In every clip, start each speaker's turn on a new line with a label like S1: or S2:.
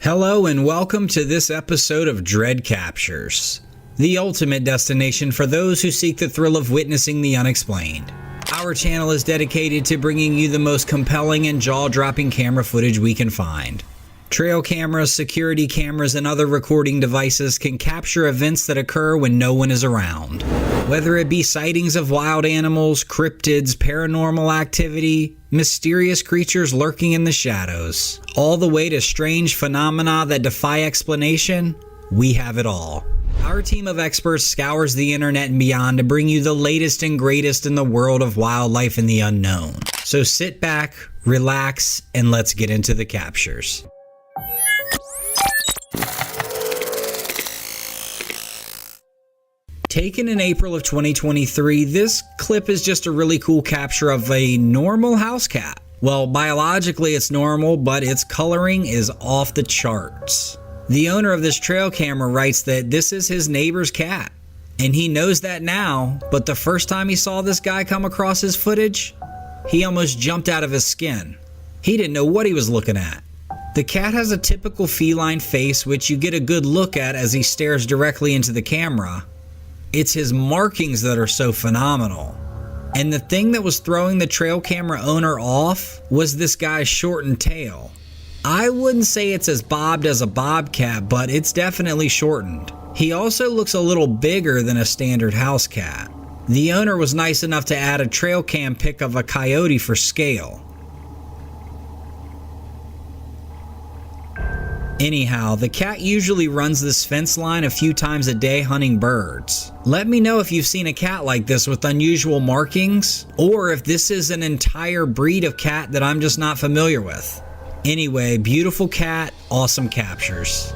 S1: Hello and welcome to this episode of Dread Captures, the ultimate destination for those who seek the thrill of witnessing the unexplained. Our channel is dedicated to bringing you the most compelling and jaw-dropping camera footage we can find. Trail cameras, security cameras, and other recording devices can capture events that occur when no one is around. Whether it be sightings of wild animals, cryptids, paranormal activity, mysterious creatures lurking in the shadows, all the way to strange phenomena that defy explanation, we have it all. Our team of experts scours the internet and beyond to bring you the latest and greatest in the world of wildlife and the unknown. So sit back, relax, and let's get into the captures. Taken in April of 2023, this clip is just a really cool capture of a normal house cat. Well, biologically it's normal, but its coloring is off the charts. The owner of this trail camera writes that this is his neighbor's cat, and he knows that now, but the first time he saw this guy come across his footage, he almost jumped out of his skin. He didn't know what he was looking at. The cat has a typical feline face, which you get a good look at as he stares directly into the camera. It's his markings that are so phenomenal. And the thing that was throwing the trail camera owner off was this guy's shortened tail. I wouldn't say it's as bobbed as a bobcat, but it's definitely shortened. He also looks a little bigger than a standard house cat. The owner was nice enough to add a Trailcam pic of a coyote for scale. Anyhow, the cat usually runs this fence line a few times a day hunting birds. Let me know if you've seen a cat like this with unusual markings, or if this is an entire breed of cat that I'm just not familiar with. Anyway, beautiful cat, awesome captures.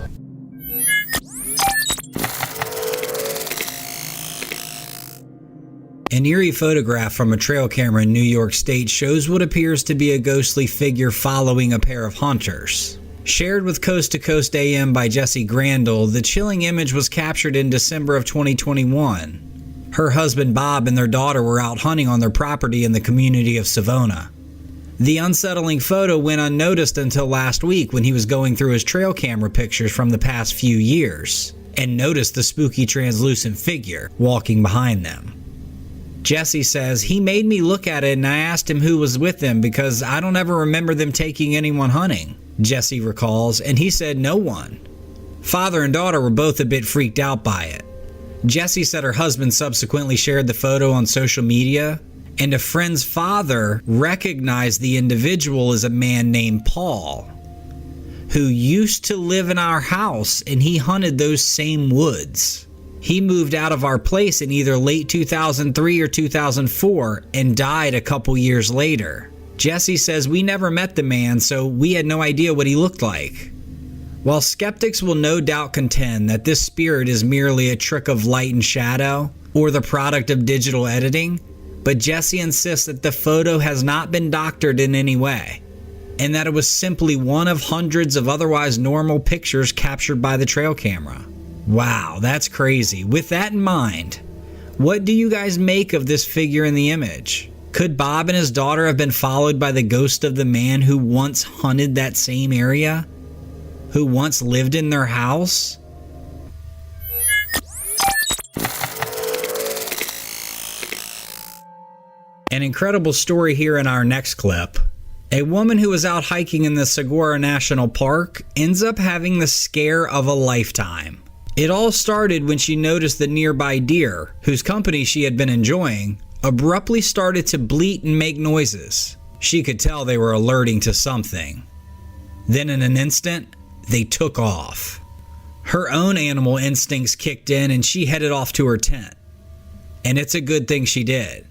S1: An eerie photograph from a trail camera in New York State shows what appears to be a ghostly figure following a pair of hunters. Shared with Coast to Coast AM by Jesse Grandel, the chilling image was captured in December of 2021. Her husband Bob and their daughter were out hunting on their property in the community of Savona. The unsettling photo went unnoticed until last week when he was going through his trail camera pictures from the past few years and noticed the spooky translucent figure walking behind them. Jesse says, "He made me look at it and I asked him who was with them because I don't ever remember them taking anyone hunting." Jesse recalls, and he said no one. Father and daughter were both a bit freaked out by it. Jesse said her husband subsequently shared the photo on social media, and a friend's father recognized the individual as a man named Paul, who used to live in our house, and he hunted those same woods. He moved out of our place in either late 2003 or 2004 and died a couple years later. Jesse says we never met the man, so we had no idea what he looked like. While skeptics will no doubt contend that this spirit is merely a trick of light and shadow, or the product of digital editing, but Jesse insists that the photo has not been doctored in any way, and that it was simply one of hundreds of otherwise normal pictures captured by the trail camera. Wow, that's crazy. With that in mind, what do you guys make of this figure in the image? Could Bob and his daughter have been followed by the ghost of the man who once hunted that same area? Who once lived in their house? An incredible story here in our next clip. A woman who was out hiking in the Saguaro National Park ends up having the scare of a lifetime. It all started when she noticed the nearby deer, whose company she had been enjoying, abruptly started to bleat and make noises. She could tell they were alerting to something. Then in an instant, they took off. Her own animal instincts kicked in and she headed off to her tent. And it's a good thing she did.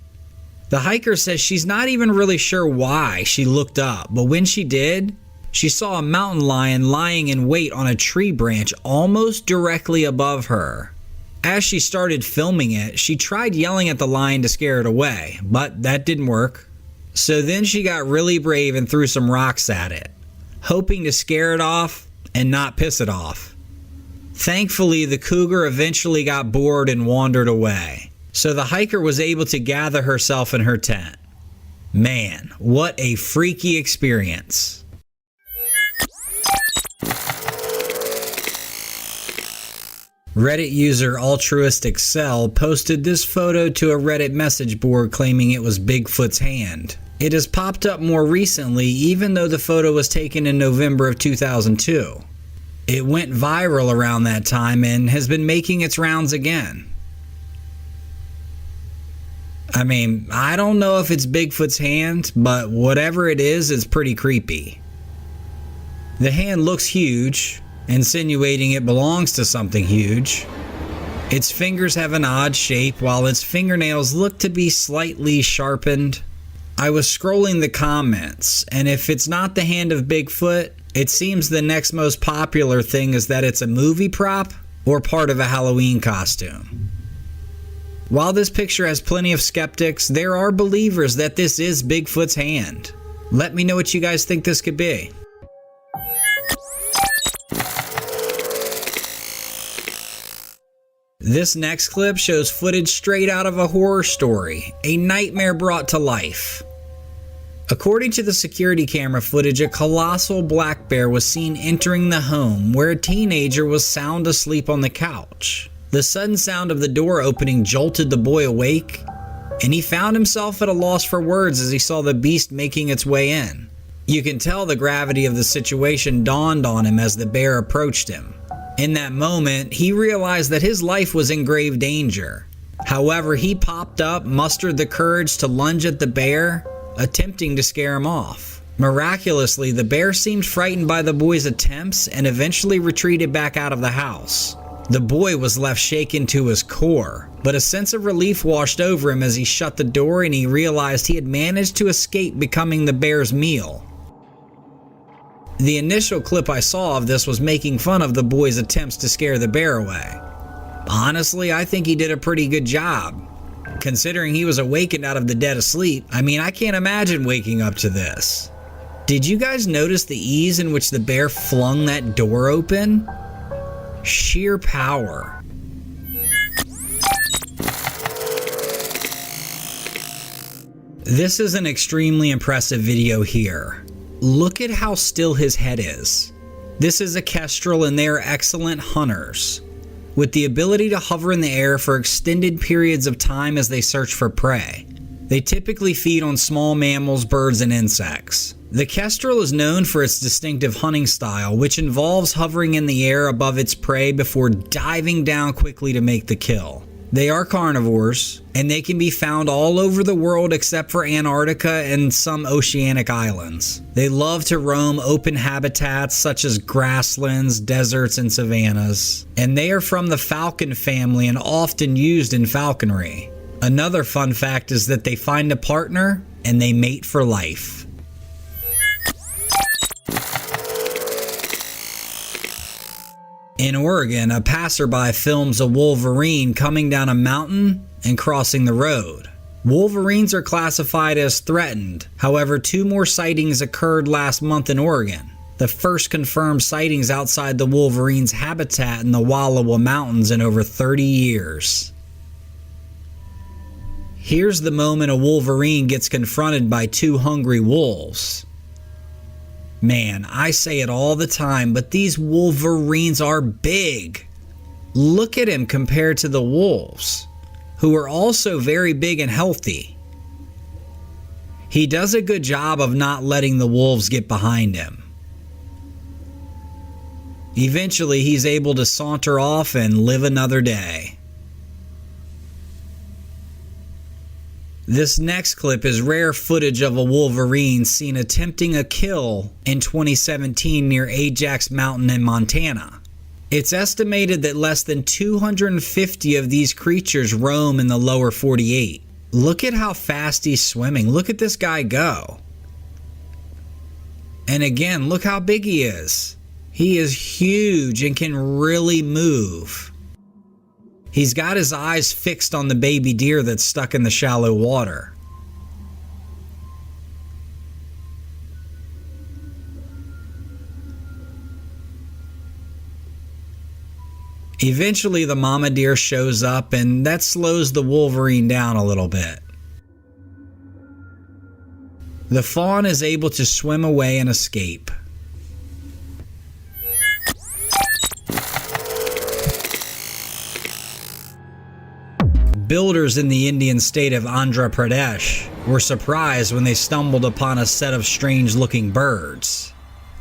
S1: The hiker says she's not even really sure why she looked up, but when she did, she saw a mountain lion lying in wait on a tree branch almost directly above her. As she started filming it, she tried yelling at the lion to scare it away, but that didn't work. So then she got really brave and threw some rocks at it, hoping to scare it off and not piss it off. Thankfully, the cougar eventually got bored and wandered away, so the hiker was able to gather herself in her tent. Man, what a freaky experience. Reddit user Altruistic Cell posted this photo to a Reddit message board claiming it was Bigfoot's hand. It has popped up more recently, even though the photo was taken in November of 2002. It went viral around that time and has been making its rounds again. I mean, I don't know if it's Bigfoot's hand, but whatever it is, it's pretty creepy. The hand looks huge, insinuating it belongs to something huge. Its fingers have an odd shape, while its fingernails look to be slightly sharpened. I was scrolling the comments, and if it's not the hand of Bigfoot, it seems the next most popular thing is that it's a movie prop or part of a Halloween costume. While this picture has plenty of skeptics, there are believers that this is Bigfoot's hand. Let me know what you guys think this could be. This next clip shows footage straight out of a horror story, a nightmare brought to life. According to the security camera footage, a colossal black bear was seen entering the home where a teenager was sound asleep on the couch. The sudden sound of the door opening jolted the boy awake, and he found himself at a loss for words as he saw the beast making its way in. You can tell the gravity of the situation dawned on him as the bear approached him. In that moment, he realized that his life was in grave danger. However, he popped up, mustered the courage to lunge at the bear, attempting to scare him off. Miraculously, the bear seemed frightened by the boy's attempts and eventually retreated back out of the house. The boy was left shaken to his core, but a sense of relief washed over him as he shut the door and he realized he had managed to escape becoming the bear's meal. The initial clip I saw of this was making fun of the boy's attempts to scare the bear away. Honestly, I think he did a pretty good job. Considering he was awakened out of the dead of sleep, I mean, I can't imagine waking up to this. Did you guys notice the ease in which the bear flung that door open? Sheer power. This is an extremely impressive video here. Look at how still his head is. This is a kestrel and they are excellent hunters, with the ability to hover in the air for extended periods of time as they search for prey. They typically feed on small mammals, birds, and insects. The kestrel is known for its distinctive hunting style, which involves hovering in the air above its prey before diving down quickly to make the kill. They are carnivores, and they can be found all over the world except for Antarctica and some oceanic islands. They love to roam open habitats such as grasslands, deserts, and savannas. And they are from the falcon family and often used in falconry. Another fun fact is that they find a partner and they mate for life. In Oregon, a passerby films a wolverine coming down a mountain and crossing the road. Wolverines are classified as threatened. However, 2 more sightings occurred last month in Oregon. The first confirmed sightings outside the wolverine's habitat in the Wallowa Mountains in over 30 years. Here's the moment a wolverine gets confronted by 2 hungry wolves. Man, I say it all the time, but these wolverines are big. Look at him compared to the wolves, who are also very big and healthy. He does a good job of not letting the wolves get behind him. Eventually, he's able to saunter off and live another day. This next clip is rare footage of a wolverine seen attempting a kill in 2017 near Ajax Mountain in Montana. It's estimated that less than 250 of these creatures roam in the lower 48. Look at how fast he's swimming. Look at this guy go. And again, look how big he is. He is huge and can really move. He's got his eyes fixed on the baby deer that's stuck in the shallow water. Eventually, the mama deer shows up, and that slows the wolverine down a little bit. The fawn is able to swim away and escape. builders in the Indian state of Andhra Pradesh were surprised when they stumbled upon a set of strange-looking birds.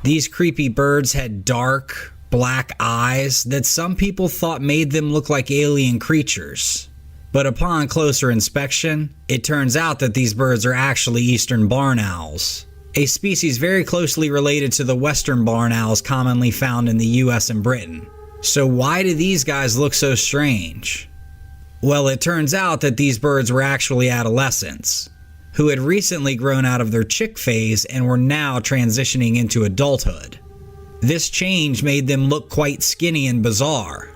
S1: These creepy birds had dark, black eyes that some people thought made them look like alien creatures. But upon closer inspection, it turns out that these birds are actually eastern barn owls, a species very closely related to the western barn owls commonly found in the US and Britain. So why do these guys look so strange? Well, it turns out that these birds were actually adolescents, who had recently grown out of their chick phase and were now transitioning into adulthood. This change made them look quite skinny and bizarre.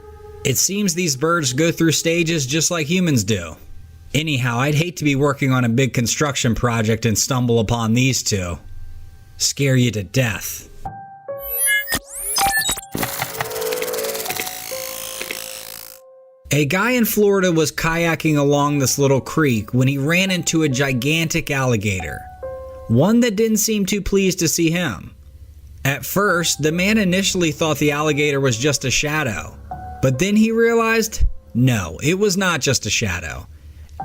S1: It seems these birds go through stages just like humans do. Anyhow, I'd hate to be working on a big construction project and stumble upon these two. Scare you to death. A guy in Florida was kayaking along this little creek when he ran into a gigantic alligator, one that didn't seem too pleased to see him. At first, the man initially thought the alligator was just a shadow, but then he realized, no, it was not just a shadow.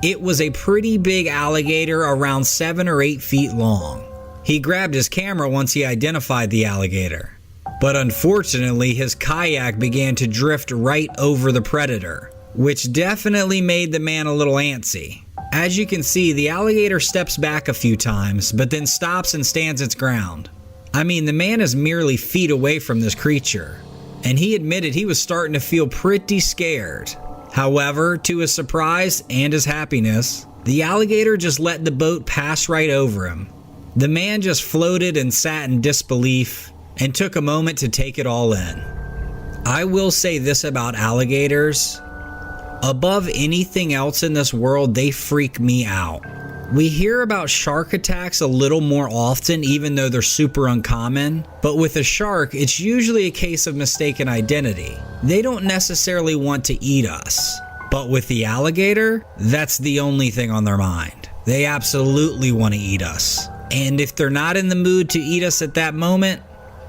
S1: It was a pretty big alligator around 7 or 8 feet long. He grabbed his camera once he identified the alligator, but unfortunately his kayak began to drift right over the predator, which definitely made the man a little antsy. As you can see, the alligator steps back a few times, but then stops and stands its ground. I mean, the man is merely feet away from this creature, and he admitted he was starting to feel pretty scared. However, to his surprise and his happiness, the alligator just let the boat pass right over him. The man just floated and sat in disbelief and took a moment to take it all in. I will say this about alligators. Above anything else in this world, they freak me out. We hear about shark attacks a little more often, even though they're super uncommon. But with a shark, it's usually a case of mistaken identity. They don't necessarily want to eat us. But with the alligator, that's the only thing on their mind. They absolutely want to eat us. And if they're not in the mood to eat us at that moment,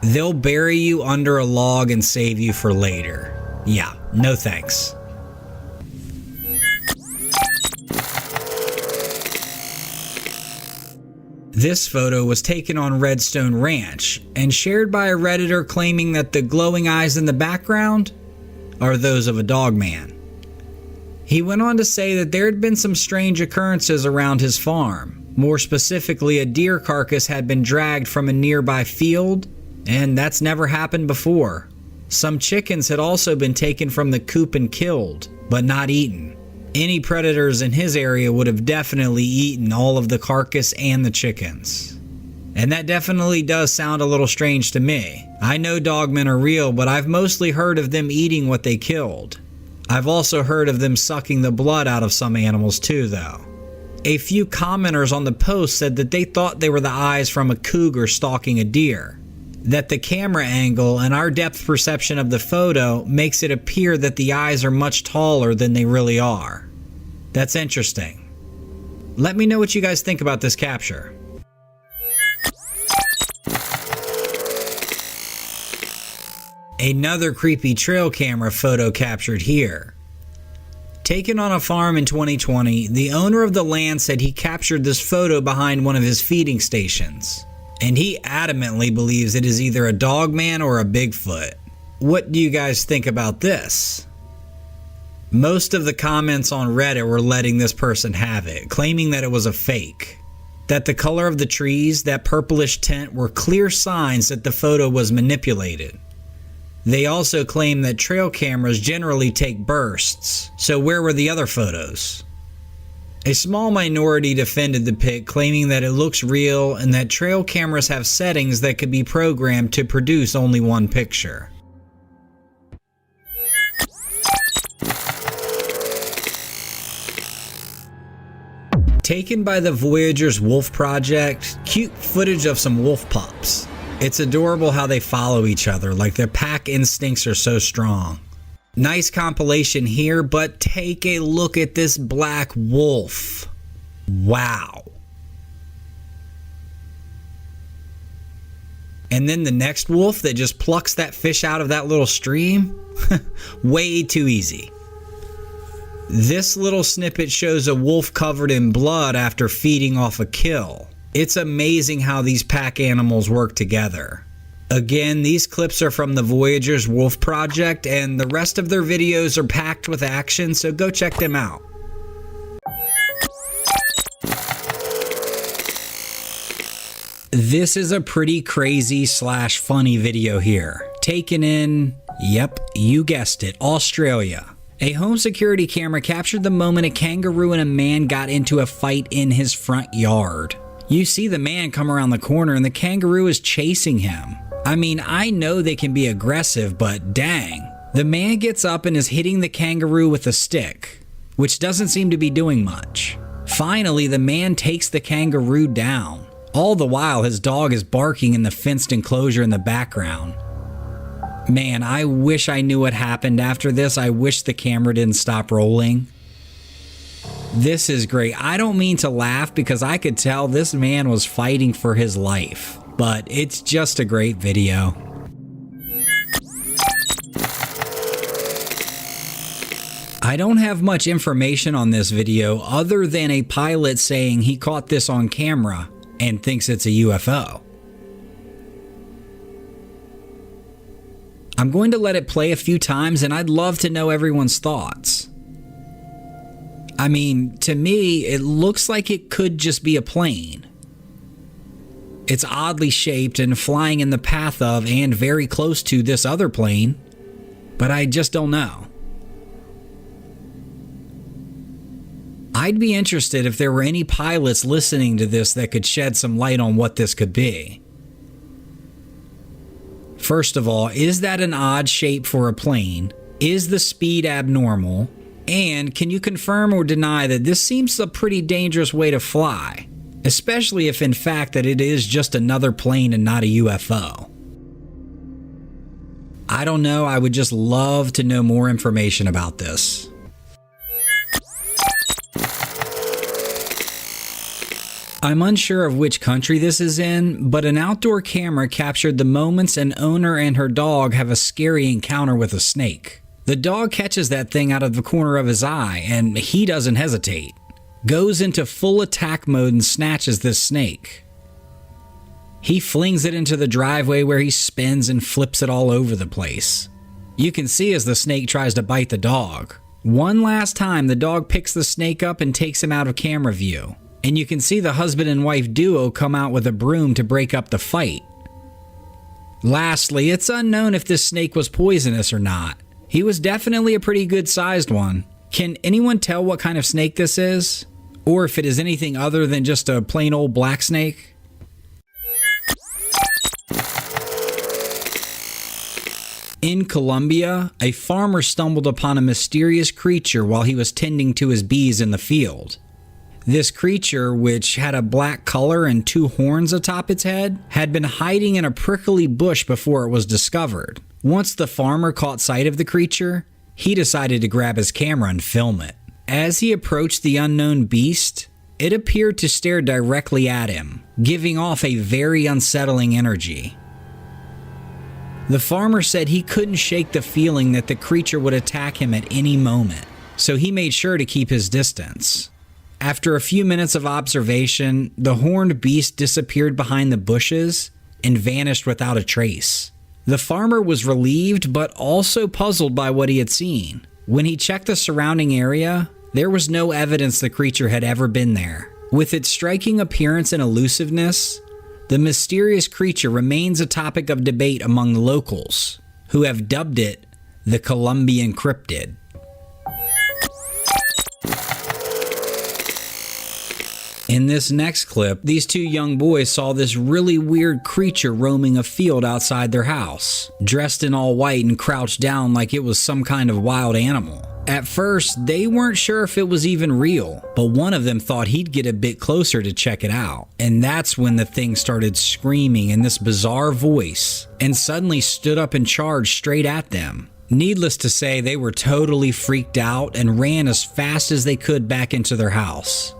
S1: they'll bury you under a log and save you for later. Yeah, no thanks. This photo was taken on Redstone Ranch and shared by a Redditor claiming that the glowing eyes in the background are those of a dog man. He went on to say that there had been some strange occurrences around his farm. More specifically, a deer carcass had been dragged from a nearby field, and that's never happened before. Some chickens had also been taken from the coop and killed, but not eaten. Any predators in his area would have definitely eaten all of the carcass and the chickens. And that definitely does sound a little strange to me. I know dogmen are real, but I've mostly heard of them eating what they killed. I've also heard of them sucking the blood out of some animals too, though. A few commenters on the post said that they thought they were the eyes from a cougar stalking a deer. That the camera angle and our depth perception of the photo makes it appear that the eyes are much taller than they really are. That's interesting. Let me know what you guys think about this capture. Another creepy trail camera photo captured here. Taken on a farm in 2020, the owner of the land said he captured this photo behind one of his feeding stations. And he adamantly believes it is either a dogman or a Bigfoot. What do you guys think about this? Most of the comments on Reddit were letting this person have it, claiming that it was a fake. That the color of the trees, that purplish tint, were clear signs that the photo was manipulated. They also claim that trail cameras generally take bursts, so where were the other photos? A small minority defended the pic, claiming that it looks real and that trail cameras have settings that could be programmed to produce only one picture. Taken by the Voyager's Wolf Project, cute footage of some wolf pups. It's adorable how they follow each other, like their pack instincts are so strong. Nice compilation here, but take a look at this black wolf. Wow. And then the next wolf that just plucks that fish out of that little stream? Way too easy. This little snippet shows a wolf covered in blood after feeding off a kill. It's amazing how these pack animals work together. Again, these clips are from the Voyagers Wolf Project, and the rest of their videos are packed with action, so go check them out. This is a pretty crazy / funny video here. Taken in, yep, you guessed it, Australia. A home security camera captured the moment a kangaroo and a man got into a fight in his front yard. You see the man come around the corner and the kangaroo is chasing him. I mean, I know they can be aggressive, but dang. The man gets up and is hitting the kangaroo with a stick, which doesn't seem to be doing much. Finally, the man takes the kangaroo down. All the while, his dog is barking in the fenced enclosure in the background. Man, I wish I knew what happened after this. I wish the camera didn't stop rolling. This is great. I don't mean to laugh because I could tell this man was fighting for his life, but it's just a great video. I don't have much information on this video other than a pilot saying he caught this on camera and thinks it's a UFO. I'm going to let it play a few times and I'd love to know everyone's thoughts. I mean, to me, it looks like it could just be a plane. It's oddly shaped and flying in the path of and very close to this other plane, but I just don't know. I'd be interested if there were any pilots listening to this that could shed some light on what this could be. First of all, is that an odd shape for a plane? Is the speed abnormal? And can you confirm or deny that this seems a pretty dangerous way to fly? Especially if in fact that it is just another plane and not a UFO. I don't know, I would just love to know more information about this. I'm unsure of which country this is in, but an outdoor camera captured the moments an owner and her dog have a scary encounter with a snake. The dog catches that thing out of the corner of his eye, and he doesn't hesitate. Goes into full attack mode and snatches this snake. He flings it into the driveway where he spins and flips it all over the place. You can see as the snake tries to bite the dog. One last time, the dog picks the snake up and takes him out of camera view. And you can see the husband and wife duo come out with a broom to break up the fight. Lastly, it's unknown if this snake was poisonous or not. He was definitely a pretty good sized one. Can anyone tell what kind of snake this is? Or if it is anything other than just a plain old black snake? In Colombia, a farmer stumbled upon a mysterious creature while he was tending to his bees in the field. This creature, which had a black color and 2 horns atop its head, had been hiding in a prickly bush before it was discovered. Once the farmer caught sight of the creature, he decided to grab his camera and film it. As he approached the unknown beast, it appeared to stare directly at him, giving off a very unsettling energy. The farmer said he couldn't shake the feeling that the creature would attack him at any moment, so he made sure to keep his distance. After a few minutes of observation, the horned beast disappeared behind the bushes and vanished without a trace. The farmer was relieved but also puzzled by what he had seen. When he checked the surrounding area, there was no evidence the creature had ever been there. With its striking appearance and elusiveness, the mysterious creature remains a topic of debate among the locals, who have dubbed it the Colombian cryptid. In this next clip, these 2 young boys saw this really weird creature roaming a field outside their house, dressed in all white and crouched down like it was some kind of wild animal. At first, they weren't sure if it was even real, but one of them thought he'd get a bit closer to check it out. And that's when the thing started screaming in this bizarre voice and suddenly stood up and charged straight at them. Needless to say, they were totally freaked out and ran as fast as they could back into their house.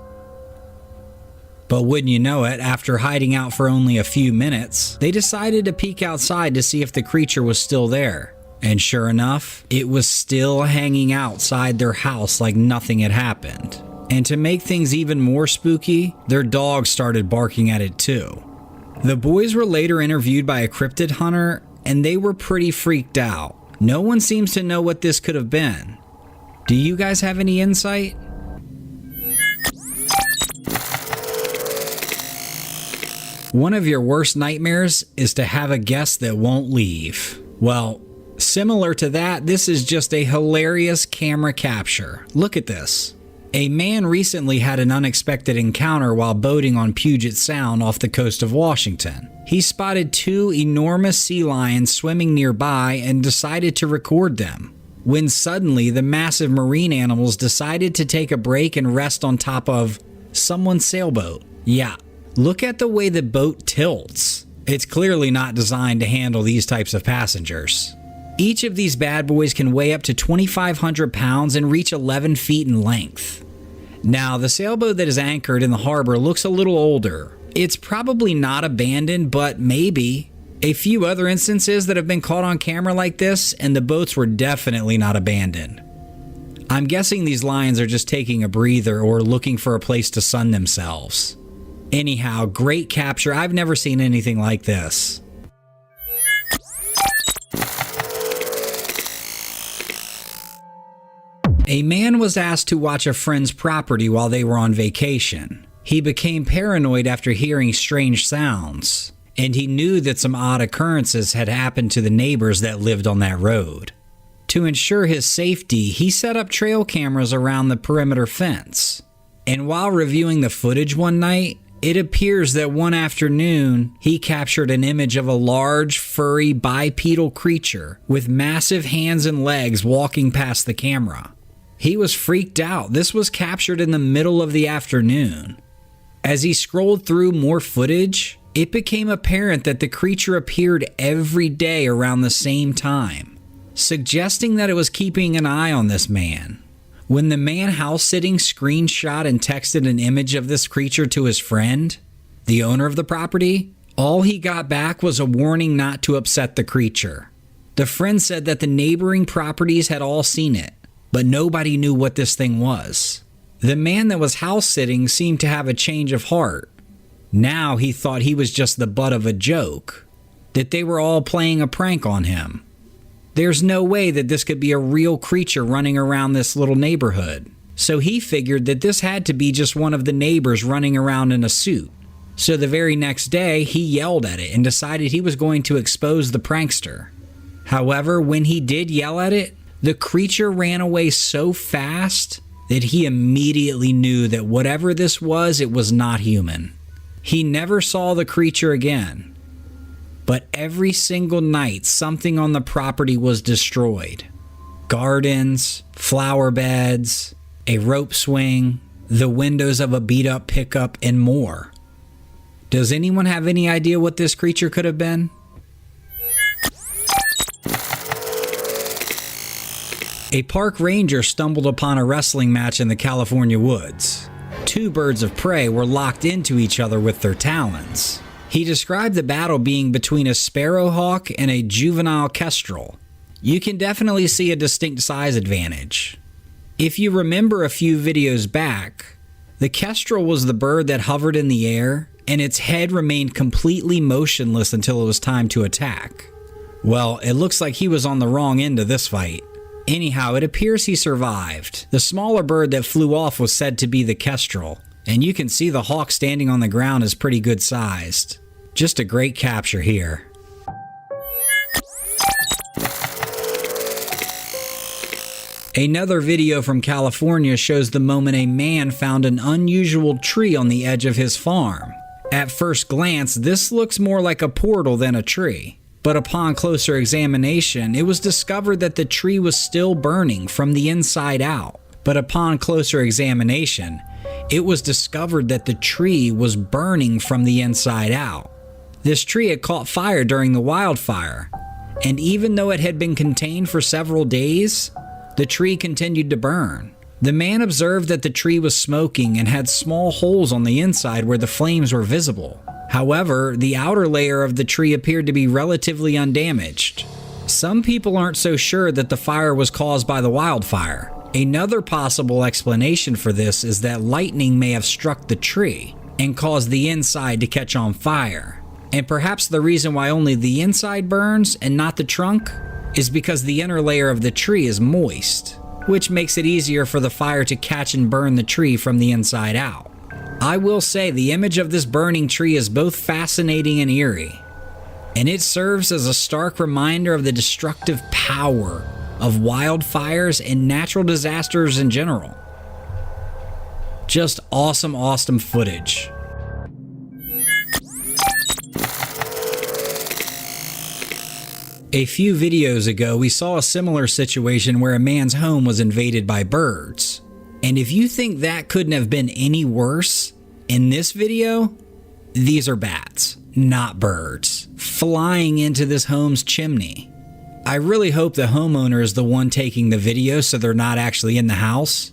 S1: But wouldn't you know it, after hiding out for only a few minutes, they decided to peek outside to see if the creature was still there. And sure enough, it was still hanging outside their house like nothing had happened. And to make things even more spooky, their dog started barking at it too. The boys were later interviewed by a cryptid hunter, and they were pretty freaked out. No one seems to know what this could have been. Do you guys have any insight? One of your worst nightmares is to have a guest that won't leave. Well, similar to that, this is just a hilarious camera capture. Look at this. A man recently had an unexpected encounter while boating on Puget Sound off the coast of Washington. He spotted two enormous sea lions swimming nearby and decided to record them. When suddenly the massive marine animals decided to take a break and rest on top of someone's sailboat. Yeah, look at the way the boat tilts. It's clearly not designed to handle these types of passengers. Each of these bad boys can weigh up to 2,500 pounds and reach 11 feet in length. Now, the sailboat that is anchored in the harbor looks a little older. It's probably not abandoned, but maybe. A few other instances that have been caught on camera like this, and the boats were definitely not abandoned. I'm guessing these lions are just taking a breather or looking for a place to sun themselves. Anyhow, great capture. I've never seen anything like this. A man was asked to watch a friend's property while they were on vacation. He became paranoid after hearing strange sounds, and he knew that some odd occurrences had happened to the neighbors that lived on that road. To ensure his safety, he set up trail cameras around the perimeter fence. And while reviewing the footage one night, it appears that one afternoon, he captured an image of a large, furry, bipedal creature with massive hands and legs walking past the camera. He was freaked out. This was captured in the middle of the afternoon. As he scrolled through more footage, it became apparent that the creature appeared every day around the same time, suggesting that it was keeping an eye on this man. When the man house-sitting screenshot and texted an image of this creature to his friend, the owner of the property, all he got back was a warning not to upset the creature. The friend said that the neighboring properties had all seen it, but nobody knew what this thing was. The man that was house-sitting seemed to have a change of heart. Now he thought he was just the butt of a joke, that they were all playing a prank on him. There's no way that this could be a real creature running around this little neighborhood. So he figured that this had to be just one of the neighbors running around in a suit. So the very next day, he yelled at it and decided he was going to expose the prankster. However, when he did yell at it, the creature ran away so fast that he immediately knew that whatever this was, it was not human. He never saw the creature again. But every single night, something on the property was destroyed. Gardens, flower beds, a rope swing, the windows of a beat-up pickup, and more. Does anyone have any idea what this creature could have been? A park ranger stumbled upon a wrestling match in the California woods. Two birds of prey were locked into each other with their talons. He described the battle being between a sparrowhawk and a juvenile kestrel. You can definitely see a distinct size advantage. If you remember a few videos back, the kestrel was the bird that hovered in the air, and its head remained completely motionless until it was time to attack. Well, it looks like he was on the wrong end of this fight. Anyhow, it appears he survived. The smaller bird that flew off was said to be the kestrel, and you can see the hawk standing on the ground is pretty good sized. Just a great capture here. Another video from California shows the moment a man found an unusual tree on the edge of his farm. At first glance, this looks more like a portal than a tree. But upon closer examination, it was discovered that the tree was still burning from the inside out. But upon closer examination, it was discovered that the tree was burning from the inside out. This tree had caught fire during the wildfire, and even though it had been contained for several days, the tree continued to burn. The man observed that the tree was smoking and had small holes on the inside where the flames were visible. However, the outer layer of the tree appeared to be relatively undamaged. Some people aren't so sure that the fire was caused by the wildfire. Another possible explanation for this is that lightning may have struck the tree and caused the inside to catch on fire. And perhaps the reason why only the inside burns and not the trunk is because the inner layer of the tree is moist, which makes it easier for the fire to catch and burn the tree from the inside out. I will say the image of this burning tree is both fascinating and eerie, and it serves as a stark reminder of the destructive power of wildfires and natural disasters in general. Just awesome footage. A few videos ago, we saw a similar situation where a man's home was invaded by birds. And if you think that couldn't have been any worse, in this video, these are bats, not birds, flying into this home's chimney. I really hope the homeowner is the one taking the video so they're not actually in the house.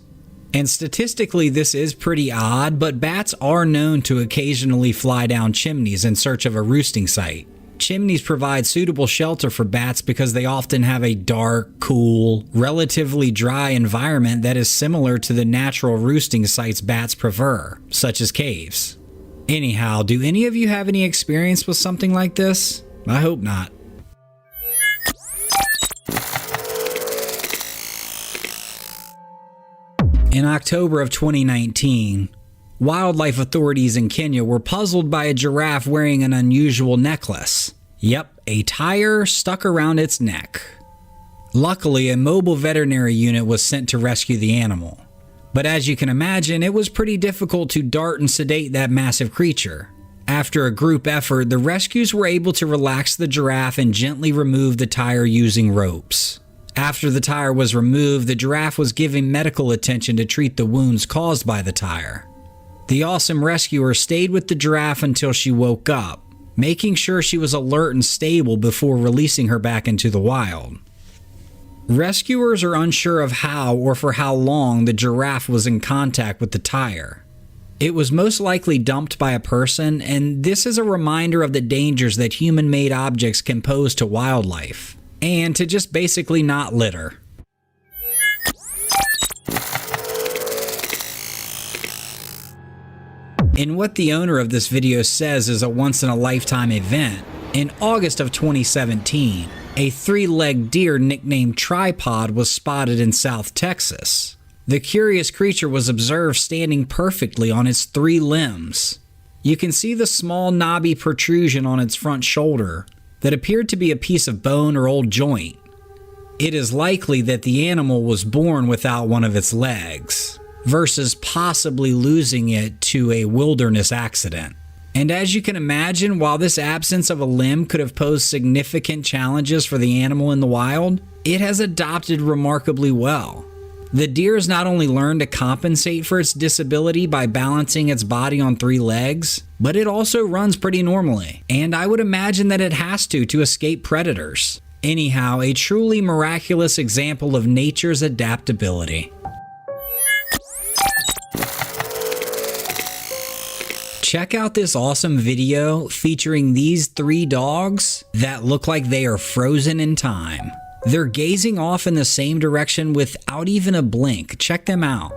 S1: And statistically, this is pretty odd, but bats are known to occasionally fly down chimneys in search of a roosting site. Chimneys provide suitable shelter for bats because they often have a dark, cool, relatively dry environment that is similar to the natural roosting sites bats prefer, such as caves. Anyhow, do any of you have any experience with something like this? I hope not. In October of 2019, wildlife authorities in Kenya were puzzled by a giraffe wearing an unusual necklace. Yep, a tire stuck around its neck. Luckily, a mobile veterinary unit was sent to rescue the animal. But as you can imagine, it was pretty difficult to dart and sedate that massive creature. After a group effort, the rescues were able to relax the giraffe and gently remove the tire using ropes. After the tire was removed, the giraffe was given medical attention to treat the wounds caused by the tire. The awesome rescuer stayed with the giraffe until she woke up, making sure she was alert and stable before releasing her back into the wild. Rescuers are unsure of how or for how long the giraffe was in contact with the tire. It was most likely dumped by a person, and this is a reminder of the dangers that human-made objects can pose to wildlife, and to just basically not litter. In what the owner of this video says is a once-in-a-lifetime event, in August of 2017, a three-legged deer nicknamed Tripod was spotted in South Texas. The curious creature was observed standing perfectly on its three limbs. You can see the small knobby protrusion on its front shoulder that appeared to be a piece of bone or old joint. It is likely that the animal was born without one of its legs, versus possibly losing it to a wilderness accident. And as you can imagine, while this absence of a limb could have posed significant challenges for the animal in the wild, it has adapted remarkably well. The deer has not only learned to compensate for its disability by balancing its body on three legs, but it also runs pretty normally, and I would imagine that it has to escape predators. Anyhow, a truly miraculous example of nature's adaptability. Check out this awesome video featuring these three dogs that look like they are frozen in time. They're gazing off in the same direction without even a blink. Check them out.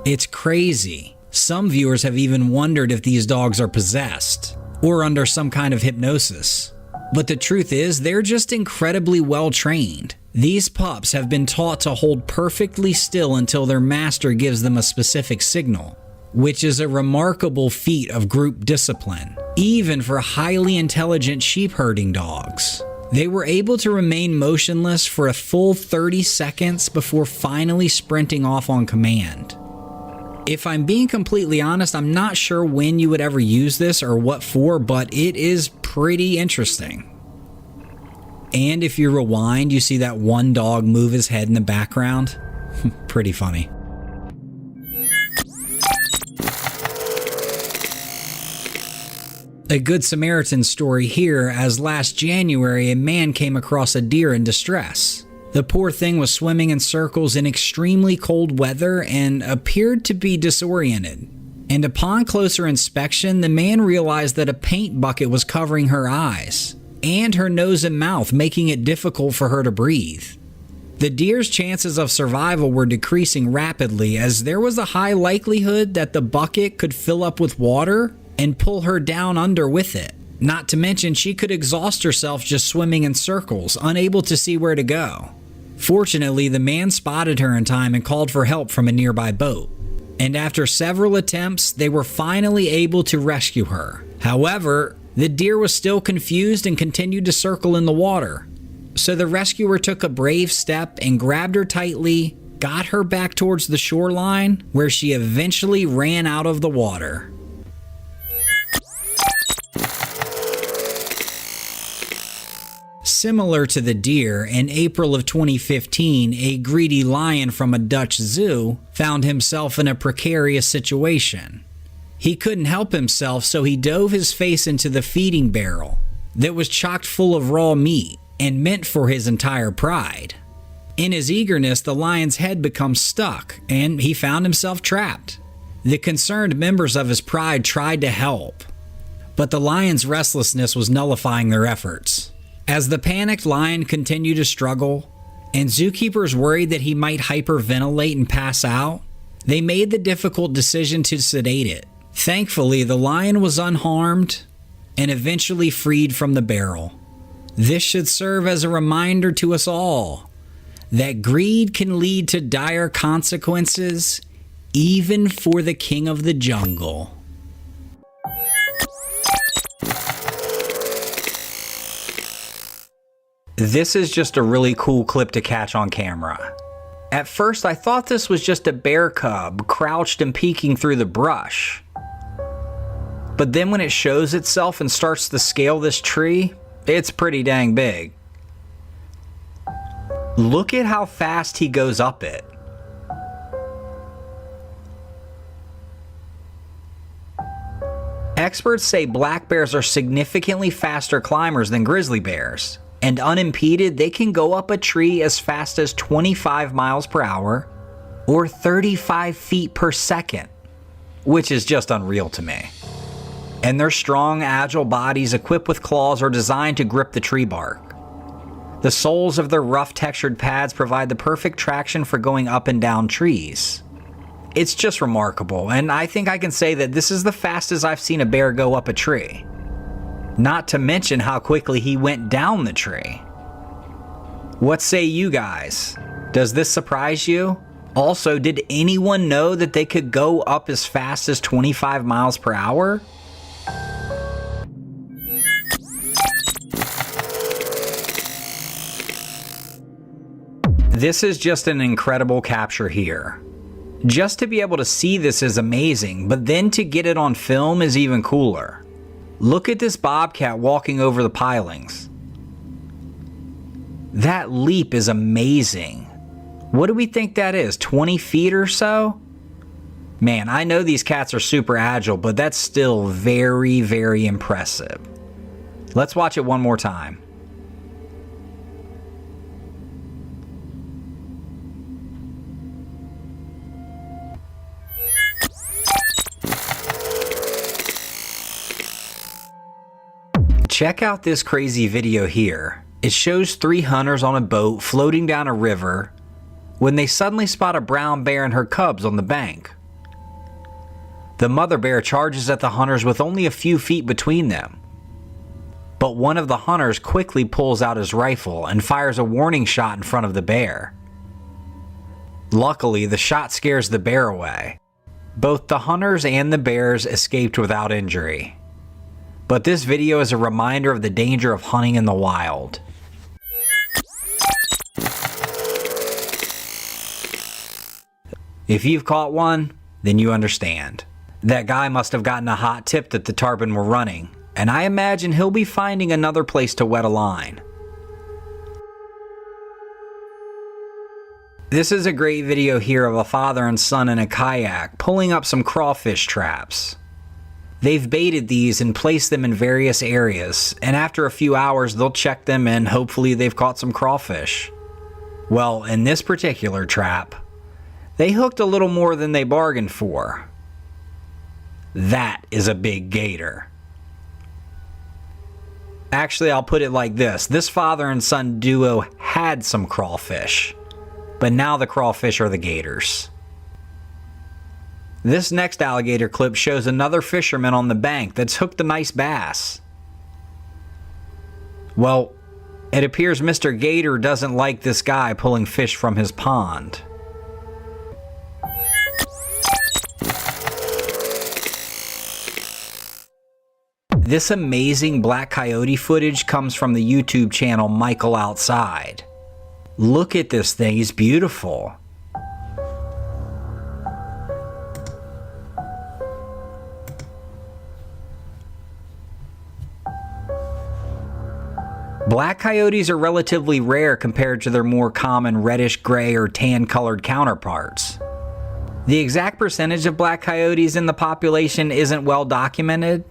S1: It's crazy. Some viewers have even wondered if these dogs are possessed or under some kind of hypnosis. But the truth is, they're just incredibly well trained. These pups have been taught to hold perfectly still until their master gives them a specific signal, which is a remarkable feat of group discipline, even for highly intelligent sheep herding dogs. They were able to remain motionless for a full 30 seconds before finally sprinting off on command. If I'm being completely honest, I'm not sure when you would ever use this or what for, but it is pretty interesting. And if you rewind, you see that one dog move his head in the background. Pretty funny. A Good Samaritan story here, as last January a man came across a deer in distress. The poor thing was swimming in circles in extremely cold weather and appeared to be disoriented. And upon closer inspection, the man realized that a paint bucket was covering her eyes and her nose and mouth, making it difficult for her to breathe. The deer's chances of survival were decreasing rapidly, as there was a high likelihood that the bucket could fill up with water and pull her down under with it. Not to mention, she could exhaust herself just swimming in circles, unable to see where to go. Fortunately, the man spotted her in time and called for help from a nearby boat. And after several attempts, they were finally able to rescue her. However, the deer was still confused and continued to circle in the water. So the rescuer took a brave step and grabbed her tightly, got her back towards the shoreline, where she eventually ran out of the water. Similar to the deer, in April of 2015, a greedy lion from a Dutch zoo found himself in a precarious situation. He couldn't help himself, so he dove his face into the feeding barrel that was chock full of raw meat and meant for his entire pride. In his eagerness, the lion's head becomes stuck, and he found himself trapped. The concerned members of his pride tried to help, but the lion's restlessness was nullifying their efforts. As the panicked lion continued to struggle, and zookeepers worried that he might hyperventilate and pass out, they made the difficult decision to sedate it. Thankfully, the lion was unharmed and eventually freed from the barrel. This should serve as a reminder to us all that greed can lead to dire consequences, even for the king of the jungle. This is just a really cool clip to catch on camera. At first, I thought this was just a bear cub crouched and peeking through the brush. But then when it shows itself and starts to scale this tree, it's pretty dang big. Look at how fast he goes up it. Experts say black bears are significantly faster climbers than grizzly bears, and unimpeded, they can go up a tree as fast as 25 miles per hour or 35 feet per second, which is just unreal to me. And their strong, agile bodies equipped with claws are designed to grip the tree bark. The soles of their rough textured pads provide the perfect traction for going up and down trees. It's just remarkable, and I think I can say that this is the fastest I've seen a bear go up a tree. Not to mention how quickly he went down the tree. What say you guys? Does this surprise you? Also, did anyone know that they could go up as fast as 25 miles per hour? This is just an incredible capture here. Just to be able to see this is amazing, but then to get it on film is even cooler. Look at this bobcat walking over the pilings. That leap is amazing. What do we think that is, 20 feet or so? Man, I know these cats are super agile, but that's still very, very impressive. Let's watch it one more time. Check out this crazy video here. It shows 3 hunters on a boat floating down a river when they suddenly spot a brown bear and her cubs on the bank. The mother bear charges at the hunters with only a few feet between them. But one of the hunters quickly pulls out his rifle and fires a warning shot in front of the bear. Luckily, the shot scares the bear away. Both the hunters and the bears escaped without injury. But this video is a reminder of the danger of hunting in the wild. If you've caught one, then you understand. That guy must have gotten a hot tip that the tarpon were running, and I imagine he'll be finding another place to wet a line. This is a great video here of a father and son in a kayak pulling up some crawfish traps. They've baited these and placed them in various areas, and after a few hours they'll check them and hopefully they've caught some crawfish. Well, in this particular trap, they hooked a little more than they bargained for. That is a big gator. Actually, I'll put it like this. This father and son duo had some crawfish, but now the crawfish are the gators. This next alligator clip shows another fisherman on the bank that's hooked a nice bass. Well, it appears Mr. Gator doesn't like this guy pulling fish from his pond. This amazing black coyote footage comes from the YouTube channel Michael Outside. Look at this thing, he's beautiful. Black coyotes are relatively rare compared to their more common reddish gray or tan colored counterparts. The exact percentage of black coyotes in the population isn't well documented.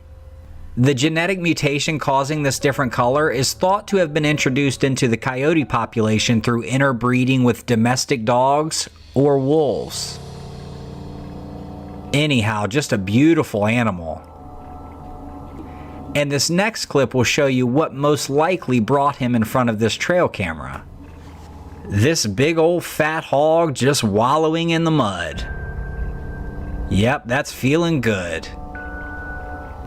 S1: The genetic mutation causing this different color is thought to have been introduced into the coyote population through interbreeding with domestic dogs or wolves. Anyhow, just a beautiful animal. And this next clip will show you what most likely brought him in front of this trail camera. This big old fat hog just wallowing in the mud. Yep, that's feeling good.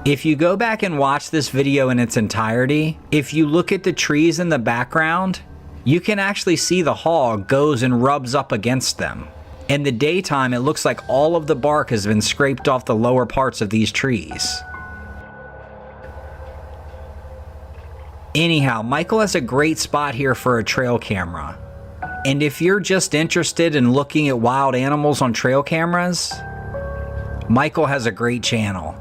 S1: If you go back and watch this video in its entirety, if you look at the trees in the background, you can actually see the hog goes and rubs up against them. In the daytime, it looks like all of the bark has been scraped off the lower parts of these trees. Anyhow, Michael has a great spot here for a trail camera. And if you're just interested in looking at wild animals on trail cameras, Michael has a great channel.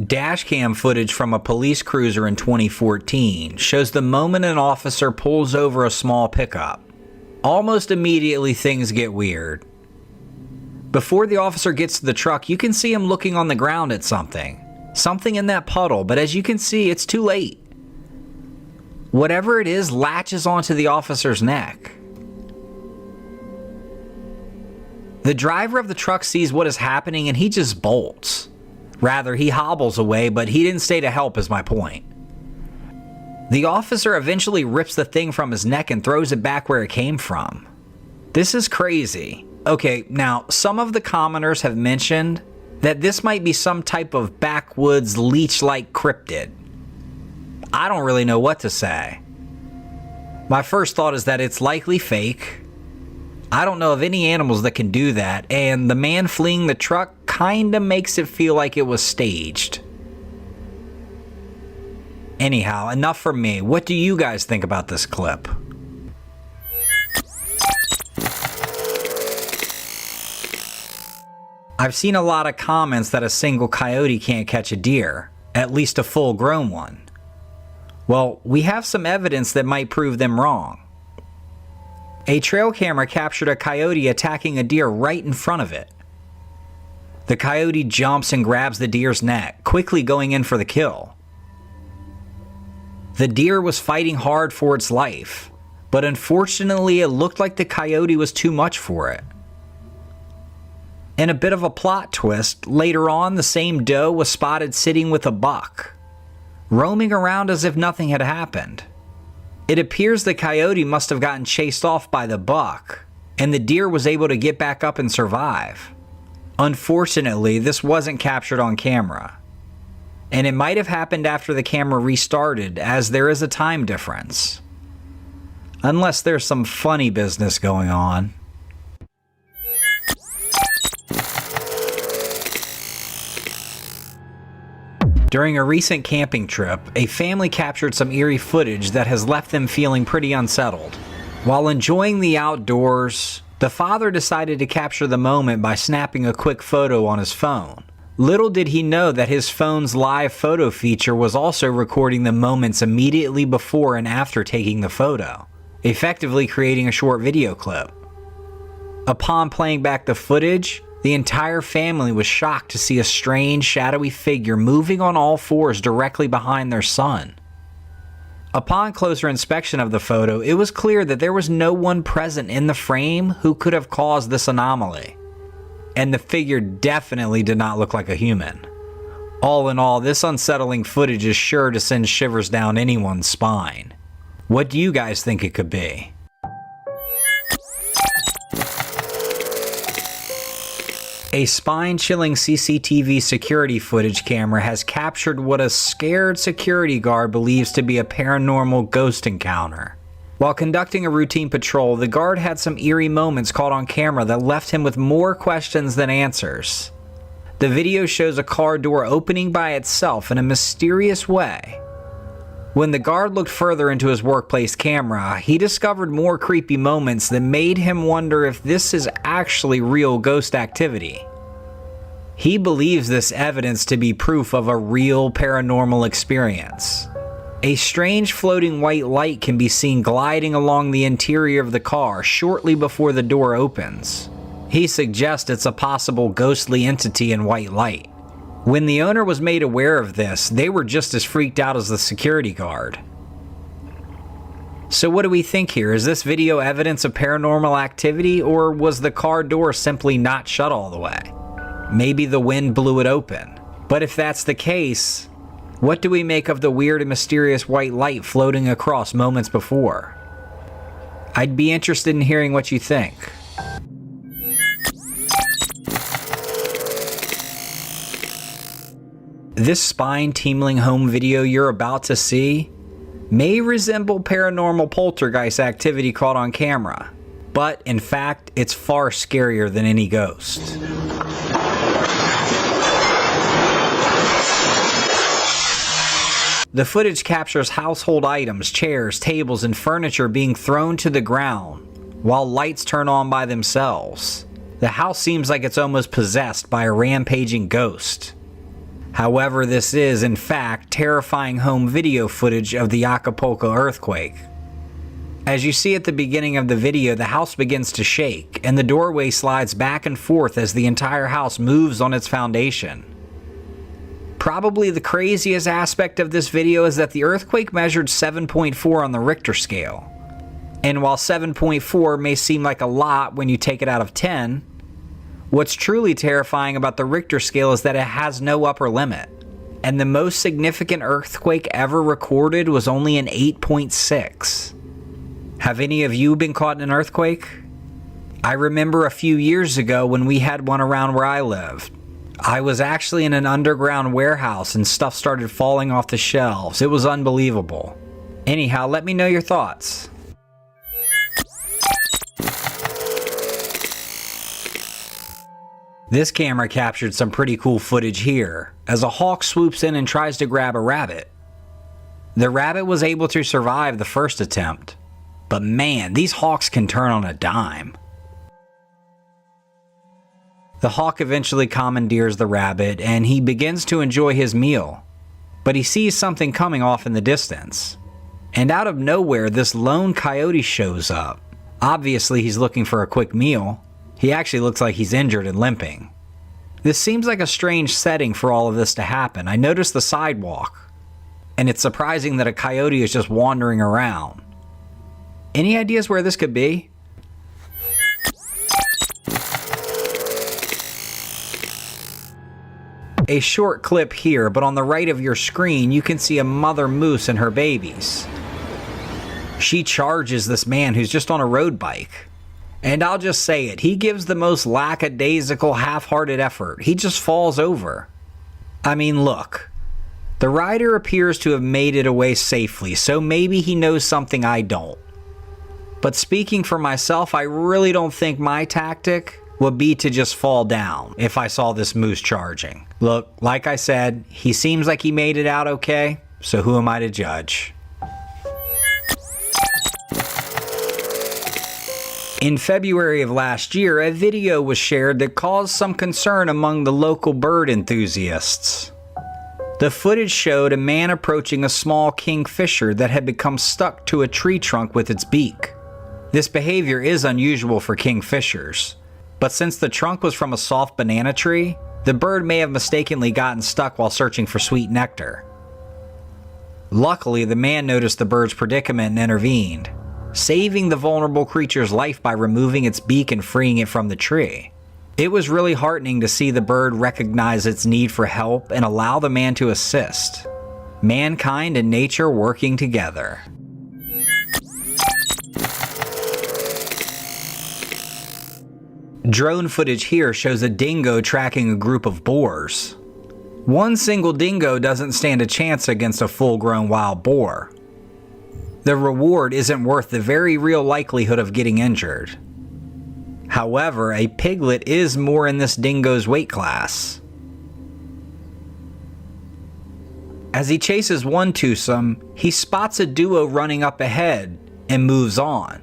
S1: Dashcam footage from a police cruiser in 2014 shows the moment an officer pulls over a small pickup. Almost immediately, things get weird. Before the officer gets to the truck, you can see him looking on the ground at something. Something in that puddle, but as you can see, it's too late. Whatever it is latches onto the officer's neck. The driver of the truck sees what is happening and he just bolts. Rather, he hobbles away, but he didn't stay to help is my point. The officer eventually rips the thing from his neck and throws it back where it came from. This is crazy. Okay, now, some of the commenters have mentioned that this might be some type of backwoods leech-like cryptid. I don't really know what to say. My first thought is that it's likely fake. I don't know of any animals that can do that, and the man fleeing the truck kinda makes it feel like it was staged. Anyhow, enough from me. What do you guys think about this clip? I've seen a lot of comments that a single coyote can't catch a deer, at least a full-grown one. Well, we have some evidence that might prove them wrong. A trail camera captured a coyote attacking a deer right in front of it. The coyote jumps and grabs the deer's neck, quickly going in for the kill. The deer was fighting hard for its life, but unfortunately it looked like the coyote was too much for it. In a bit of a plot twist, later on the same doe was spotted sitting with a buck, roaming around as if nothing had happened. It appears the coyote must have gotten chased off by the buck, and the deer was able to get back up and survive. Unfortunately, this wasn't captured on camera. And it might have happened after the camera restarted, as there is a time difference. Unless there's some funny business going on. During a recent camping trip, a family captured some eerie footage that has left them feeling pretty unsettled. While enjoying the outdoors, the father decided to capture the moment by snapping a quick photo on his phone. Little did he know that his phone's live photo feature was also recording the moments immediately before and after taking the photo, effectively creating a short video clip. Upon playing back the footage, the entire family was shocked to see a strange, shadowy figure moving on all fours directly behind their son. Upon closer inspection of the photo, it was clear that there was no one present in the frame who could have caused this anomaly. And the figure definitely did not look like a human. All in all, this unsettling footage is sure to send shivers down anyone's spine. What do you guys think it could be? A spine-chilling CCTV security footage camera has captured what a scared security guard believes to be a paranormal ghost encounter. While conducting a routine patrol, the guard had some eerie moments caught on camera that left him with more questions than answers. The video shows a car door opening by itself in a mysterious way. When the guard looked further into his workplace camera, he discovered more creepy moments that made him wonder if this is actually real ghost activity. He believes this evidence to be proof of a real paranormal experience. A strange floating white light can be seen gliding along the interior of the car shortly before the door opens. He suggests it's a possible ghostly entity in white light. When the owner was made aware of this, they were just as freaked out as the security guard. So what do we think here? Is this video evidence of paranormal activity, or was the car door simply not shut all the way? Maybe the wind blew it open. But if that's the case, what do we make of the weird and mysterious white light floating across moments before? I'd be interested in hearing what you think. This spine-tingling home video you're about to see may resemble paranormal poltergeist activity caught on camera, but in fact, it's far scarier than any ghost. The footage captures household items, chairs, tables, and furniture being thrown to the ground, while lights turn on by themselves. The house seems like it's almost possessed by a rampaging ghost. However, this is, in fact, terrifying home video footage of the Acapulco earthquake. As you see at the beginning of the video, the house begins to shake, and the doorway slides back and forth as the entire house moves on its foundation. Probably the craziest aspect of this video is that the earthquake measured 7.4 on the Richter scale. And while 7.4 may seem like a lot when you take it out of 10, what's truly terrifying about the Richter scale is that it has no upper limit. And the most significant earthquake ever recorded was only an 8.6. Have any of you been caught in an earthquake? I remember a few years ago when we had one around where I lived. I was actually in an underground warehouse and stuff started falling off the shelves. It was unbelievable. Anyhow, let me know your thoughts. This camera captured some pretty cool footage here, as a hawk swoops in and tries to grab a rabbit. The rabbit was able to survive the first attempt, but man, these hawks can turn on a dime. The hawk eventually commandeers the rabbit, and he begins to enjoy his meal, but he sees something coming off in the distance. And out of nowhere, this lone coyote shows up. Obviously, he's looking for a quick meal. He actually looks like he's injured and limping. This seems like a strange setting for all of this to happen. I noticed the sidewalk, and it's surprising that a coyote is just wandering around. Any ideas where this could be? A short clip here, but on the right of your screen, you can see a mother moose and her babies. She charges this man who's just on a road bike. And I'll just say it, he gives the most lackadaisical, half-hearted effort. He just falls over. I mean, look, the rider appears to have made it away safely, so maybe he knows something I don't. But speaking for myself, I really don't think my tactic would be to just fall down if I saw this moose charging. Look, like I said, he seems like he made it out okay, so who am I to judge? In February of last year, a video was shared that caused some concern among the local bird enthusiasts. The footage showed a man approaching a small kingfisher that had become stuck to a tree trunk with its beak. This behavior is unusual for kingfishers, but since the trunk was from a soft banana tree, the bird may have mistakenly gotten stuck while searching for sweet nectar. Luckily, the man noticed the bird's predicament and intervened, saving the vulnerable creature's life by removing its beak and freeing it from the tree. It was really heartening to see the bird recognize its need for help and allow the man to assist. Mankind and nature working together. Drone footage here shows a dingo tracking a group of boars. One single dingo doesn't stand a chance against a full-grown wild boar. The reward isn't worth the very real likelihood of getting injured. However, a piglet is more in this dingo's weight class. As he chases one twosome, he spots a duo running up ahead and moves on.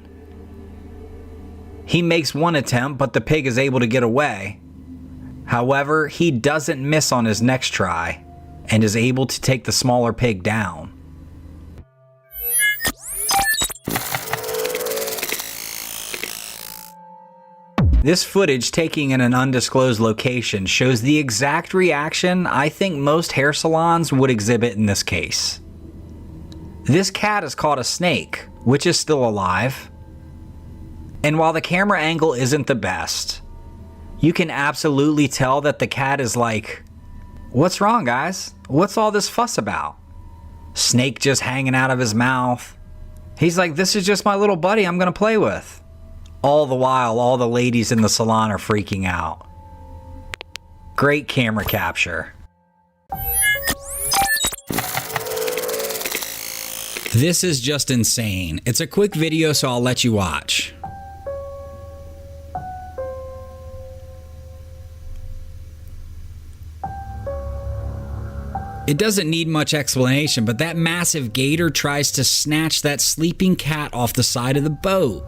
S1: He makes one attempt, but the pig is able to get away. However, he doesn't miss on his next try and is able to take the smaller pig down. This footage taken in an undisclosed location shows the exact reaction I think most hair salons would exhibit in this case. This cat has caught a snake, which is still alive. And while the camera angle isn't the best, you can absolutely tell that the cat is like, "What's wrong, guys? What's all this fuss about?" Snake just hanging out of his mouth. He's like, "This is just my little buddy I'm gonna play with." All the while, all the ladies in the salon are freaking out. Great camera capture. This is just insane. It's a quick video, so I'll let you watch. It doesn't need much explanation, but that massive gator tries to snatch that sleeping cat off the side of the boat.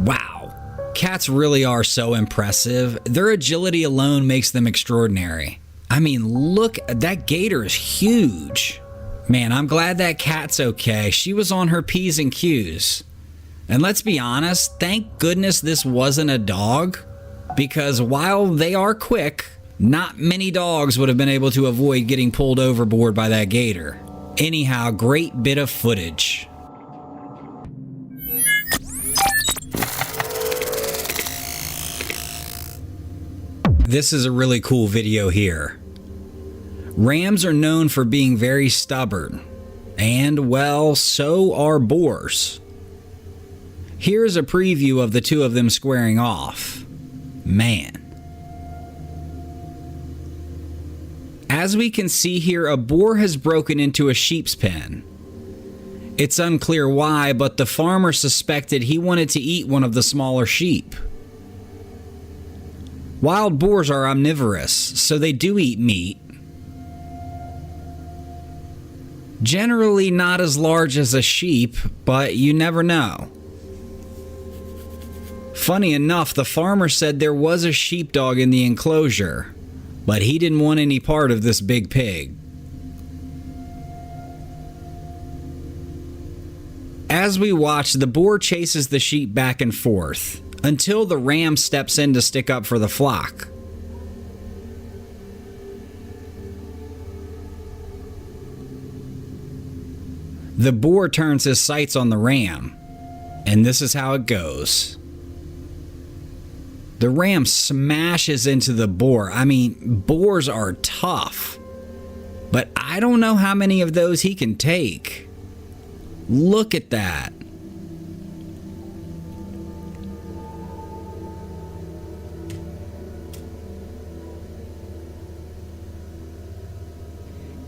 S1: Wow. Cats really are so impressive. Their agility alone makes them extraordinary. I mean, look, that gator is huge. Man, I'm glad that cat's okay. She was on her P's and Q's. And let's be honest, thank goodness this wasn't a dog, because while they are quick, not many dogs would have been able to avoid getting pulled overboard by that gator. Anyhow, great bit of footage. This is a really cool video here. Rams are known for being very stubborn, and well, so are boars. Here's a preview of the two of them squaring off. Man. As we can see here, a boar has broken into a sheep's pen. It's unclear why, but the farmer suspected he wanted to eat one of the smaller sheep. Wild boars are omnivorous, so they do eat meat. Generally not as large as a sheep, but you never know. Funny enough, the farmer said there was a sheepdog in the enclosure, but he didn't want any part of this big pig. As we watch, the boar chases the sheep back and forth until the ram steps in to stick up for the flock. The boar turns his sights on the ram, and this is how it goes. The ram smashes into the boar. I mean, boars are tough, but I don't know how many of those he can take. Look at that.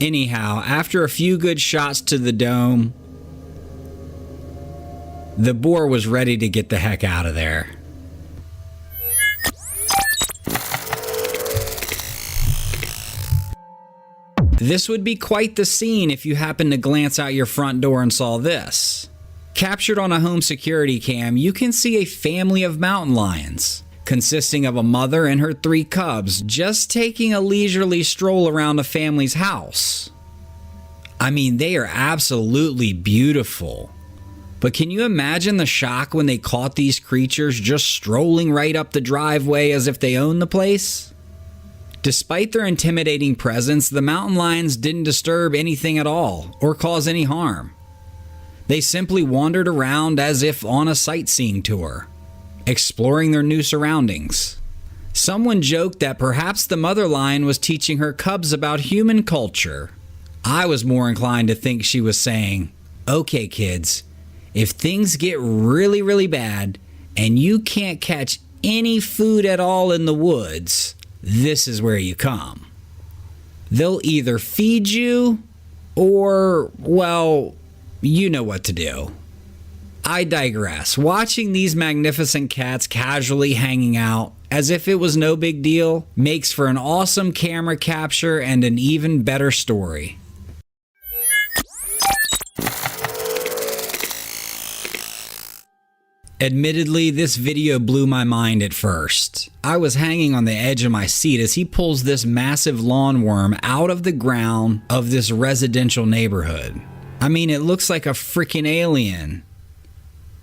S1: Anyhow, after a few good shots to the dome, the boar was ready to get the heck out of there. This would be quite the scene if you happened to glance out your front door and saw this. Captured on a home security cam, you can see a family of mountain lions, consisting of a mother and her 3 cubs, just taking a leisurely stroll around the family's house. I mean, they are absolutely beautiful. But can you imagine the shock when they caught these creatures just strolling right up the driveway as if they own the place? Despite their intimidating presence, the mountain lions didn't disturb anything at all or cause any harm. They simply wandered around as if on a sightseeing tour, exploring their new surroundings. Someone joked that perhaps the mother lion was teaching her cubs about human culture. I was more inclined to think she was saying, "Okay, kids, if things get really, really bad and you can't catch any food at all in the woods, this is where you come. They'll either feed you or, well, you know what to do." I digress. Watching these magnificent cats casually hanging out as if it was no big deal makes for an awesome camera capture and an even better story. Admittedly, this video blew my mind at first. I was hanging on the edge of my seat as he pulls this massive lawn worm out of the ground of this residential neighborhood. I mean, it looks like a freaking alien.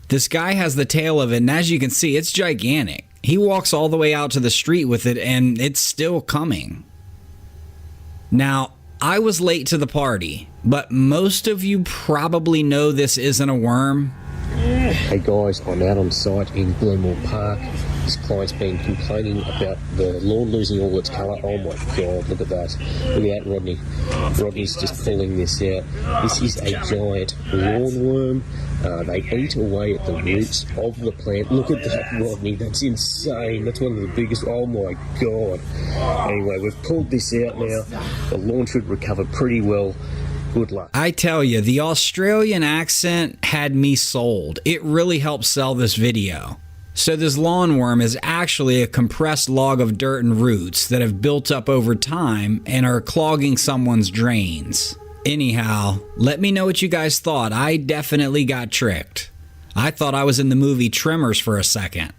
S1: This guy has the tail of it, and as you can see, it's gigantic. He walks all the way out to the street with it, and it's still coming. Now, I was late to the party, but most of you probably know this isn't a worm.
S2: Hey guys, I'm out on site in Glenmore Park. This client's been complaining about the lawn losing all its colour. Oh my god, look at that. Look at that, Rodney. Rodney's just pulling this out. This is a giant lawn worm. They eat away at the roots of the plant. Look at that, Rodney. That's insane. That's one of the biggest. Oh my god. Anyway, we've pulled this out now. The lawn should recover pretty well. Good luck.
S1: I tell you, the Australian accent had me sold. It really helped sell this video. So this lawn worm is actually a compressed log of dirt and roots that have built up over time and are clogging someone's drains. Anyhow, let me know what you guys thought. I definitely got tricked. I thought I was in the movie Tremors for a second.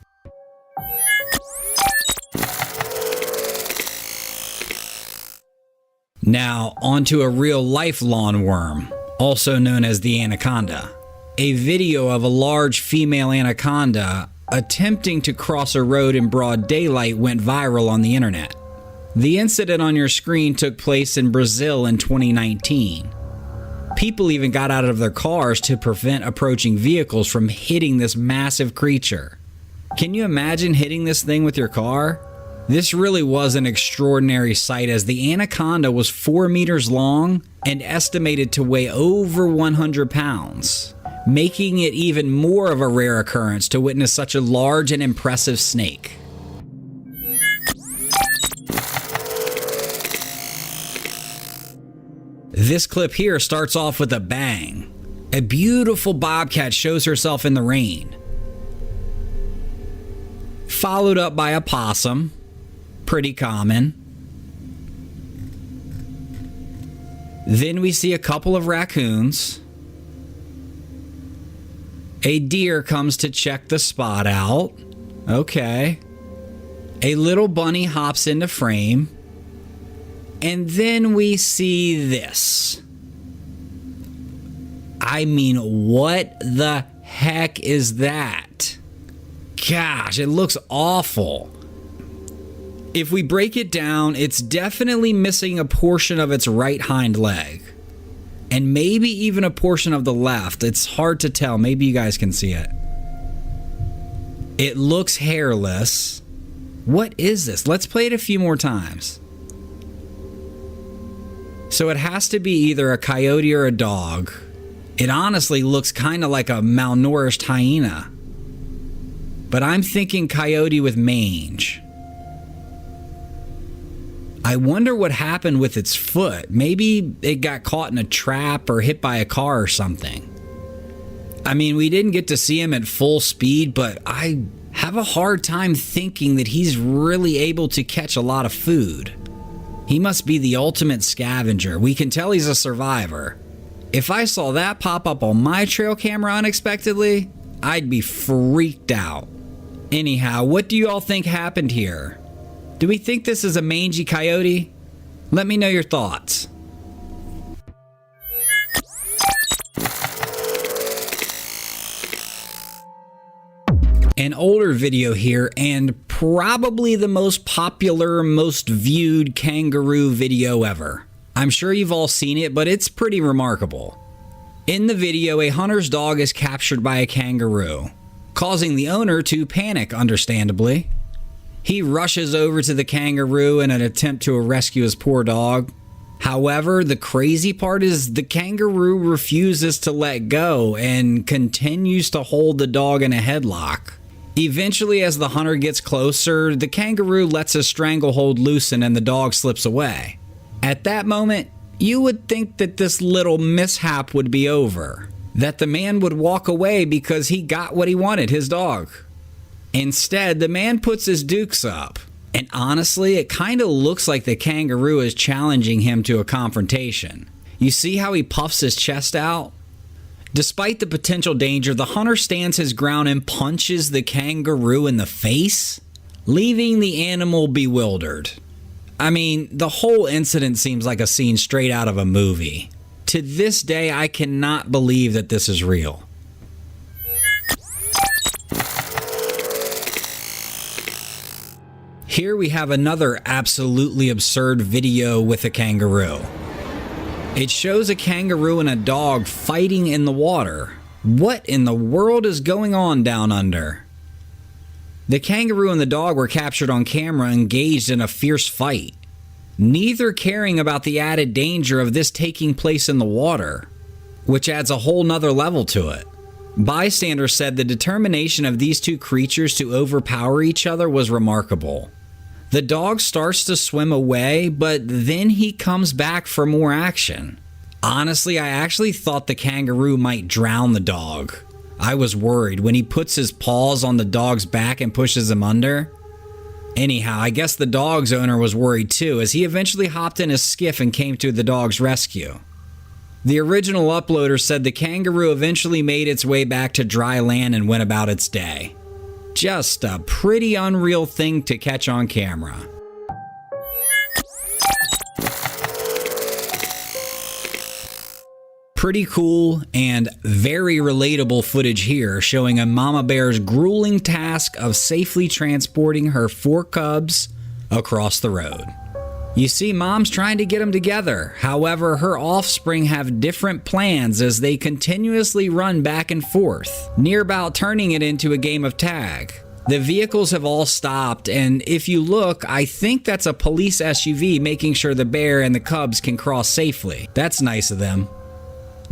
S1: Now, onto a real-life lawn worm, also known as the anaconda. A video of a large female anaconda attempting to cross a road in broad daylight went viral on the internet. The incident on your screen took place in Brazil in 2019. People even got out of their cars to prevent approaching vehicles from hitting this massive creature. Can you imagine hitting this thing with your car? This really was an extraordinary sight, as the anaconda was 4 meters long and estimated to weigh over 100 pounds, making it even more of a rare occurrence to witness such a large and impressive snake. This clip here starts off with a bang. A beautiful bobcat shows herself in the rain, followed up by a possum. Pretty common. Then we see a couple of raccoons. A deer comes to check the spot out. Okay. A little bunny hops into frame. And then we see this. I mean, what the heck is that? Gosh, it looks awful. If we break it down, it's definitely missing a portion of its right hind leg. And maybe even a portion of the left. It's hard to tell. Maybe you guys can see it. It looks hairless. What is this? Let's play it a few more times. So it has to be either a coyote or a dog. It honestly looks kind of like a malnourished hyena. But I'm thinking coyote with mange. I wonder what happened with its foot. Maybe it got caught in a trap or hit by a car or something. I mean, we didn't get to see him at full speed, but I have a hard time thinking that he's really able to catch a lot of food. He must be the ultimate scavenger. We can tell he's a survivor. If I saw that pop up on my trail camera unexpectedly, I'd be freaked out. Anyhow, what do you all think happened here? Do we think this is a mangy coyote? Let me know your thoughts. An older video here, and probably the most popular, most viewed kangaroo video ever. I'm sure you've all seen it, but it's pretty remarkable. In the video, a hunter's dog is captured by a kangaroo, causing the owner to panic, understandably. He rushes over to the kangaroo in an attempt to rescue his poor dog. However, the crazy part is the kangaroo refuses to let go and continues to hold the dog in a headlock. Eventually, as the hunter gets closer, the kangaroo lets his stranglehold loosen and the dog slips away. At that moment, you would think that this little mishap would be over, that the man would walk away because he got what he wanted, his dog. Instead, the man puts his dukes up, and honestly, it kind of looks like the kangaroo is challenging him to a confrontation. You see how he puffs his chest out? Despite the potential danger, the hunter stands his ground and punches the kangaroo in the face, leaving the animal bewildered. I mean, the whole incident seems like a scene straight out of a movie. To this day, I cannot believe that this is real. Here we have another absolutely absurd video with a kangaroo. It shows a kangaroo and a dog fighting in the water. What in the world is going on down under? The kangaroo and the dog were captured on camera engaged in a fierce fight, neither caring about the added danger of this taking place in the water, which adds a whole nother level to it. Bystanders said the determination of these two creatures to overpower each other was remarkable. The dog starts to swim away, but then he comes back for more action. Honestly, I actually thought the kangaroo might drown the dog. I was worried when he puts his paws on the dog's back and pushes him under. Anyhow, I guess the dog's owner was worried too, as he eventually hopped in his skiff and came to the dog's rescue. The original uploader said the kangaroo eventually made its way back to dry land and went about its day. Just a pretty unreal thing to catch on camera. Pretty cool and very relatable footage here, showing a mama bear's grueling task of safely transporting her 4 cubs across the road. You see, mom's trying to get them together. However, her offspring have different plans as they continuously run back and forth, near about turning it into a game of tag. The vehicles have all stopped, and if you look, I think that's a police SUV making sure the bear and the cubs can cross safely. That's nice of them.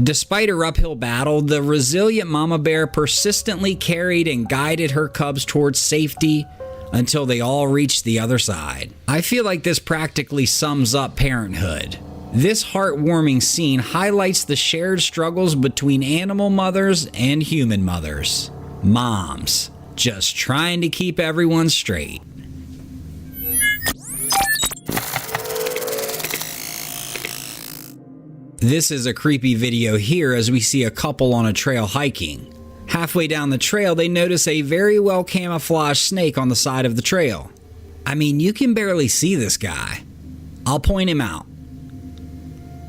S1: Despite her uphill battle, the resilient mama bear persistently carried and guided her cubs towards safety until they all reached the other side. I feel like this practically sums up parenthood. This heartwarming scene highlights the shared struggles between animal mothers and human mothers. Moms, just trying to keep everyone straight. This is a creepy video here as we see a couple on a trail hiking. Halfway down the trail, they notice a very well camouflaged snake on the side of the trail. I mean, you can barely see this guy. I'll point him out.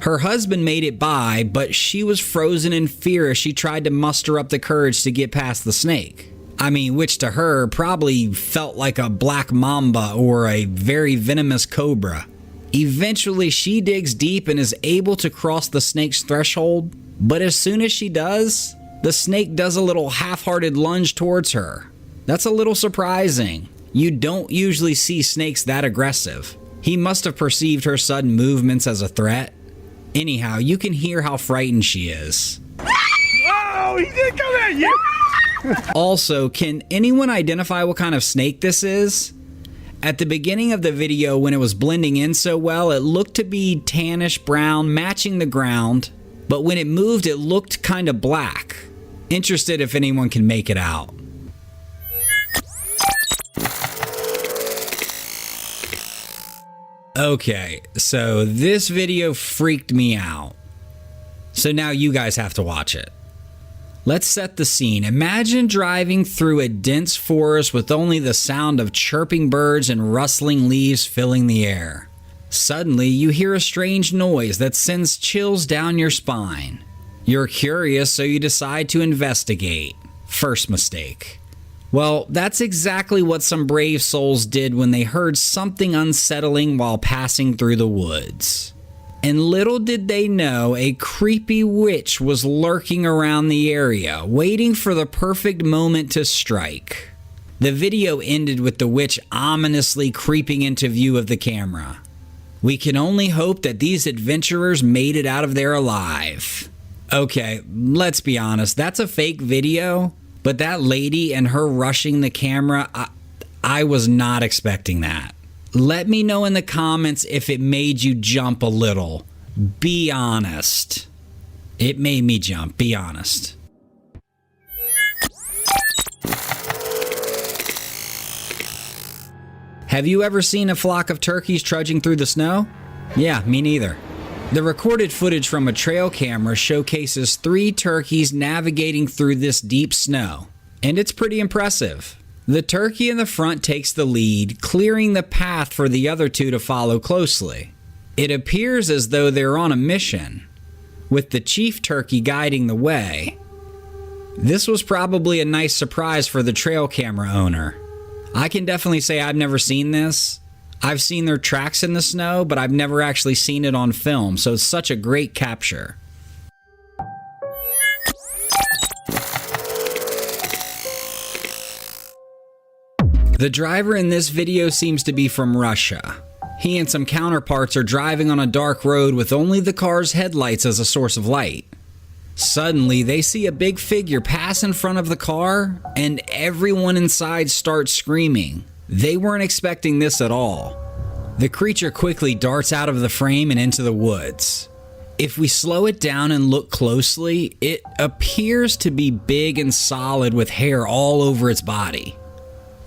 S1: Her husband made it by, but she was frozen in fear as she tried to muster up the courage to get past the snake. I mean, which to her probably felt like a black mamba or a very venomous cobra. Eventually, she digs deep and is able to cross the snake's threshold, but as soon as she does, the snake does a little half-hearted lunge towards her. That's a little surprising. You don't usually see snakes that aggressive. He must have perceived her sudden movements as a threat. Anyhow, you can hear how frightened she is.
S3: Oh, he did come at you!
S1: Also, can anyone identify what kind of snake this is? At the beginning of the video, when it was blending in so well, it looked to be tannish brown, matching the ground, but when it moved, it looked kind of black. Interested if anyone can make it out. Okay, so this video freaked me out. So now you guys have to watch it. Let's set the scene. Imagine driving through a dense forest with only the sound of chirping birds and rustling leaves filling the air. Suddenly, you hear a strange noise that sends chills down your spine. You're curious, so you decide to investigate. First mistake. Well, that's exactly what some brave souls did when they heard something unsettling while passing through the woods. And little did they know, a creepy witch was lurking around the area, waiting for the perfect moment to strike. The video ended with the witch ominously creeping into view of the camera. We can only hope that these adventurers made it out of there alive. Okay, let's be honest, that's a fake video, but that lady and her rushing the camera, I was not expecting that. Let me know in the comments if it made you jump a little. Be honest. It made me jump, be honest. Have you ever seen a flock of turkeys trudging through the snow? Yeah, me neither. The recorded footage from a trail camera showcases 3 turkeys navigating through this deep snow, and it's pretty impressive. The turkey in the front takes the lead, clearing the path for the other 2 to follow closely. It appears as though they're on a mission, with the chief turkey guiding the way. This was probably a nice surprise for the trail camera owner. I can definitely say I've never seen this. I've seen their tracks in the snow, but I've never actually seen it on film, so it's such a great capture. The driver in this video seems to be from Russia. He and some counterparts are driving on a dark road with only the car's headlights as a source of light. Suddenly, they see a big figure pass in front of the car, and everyone inside starts screaming. They weren't expecting this at all. The creature quickly darts out of the frame and into the woods. If we slow it down and look closely, it appears to be big and solid with hair all over its body.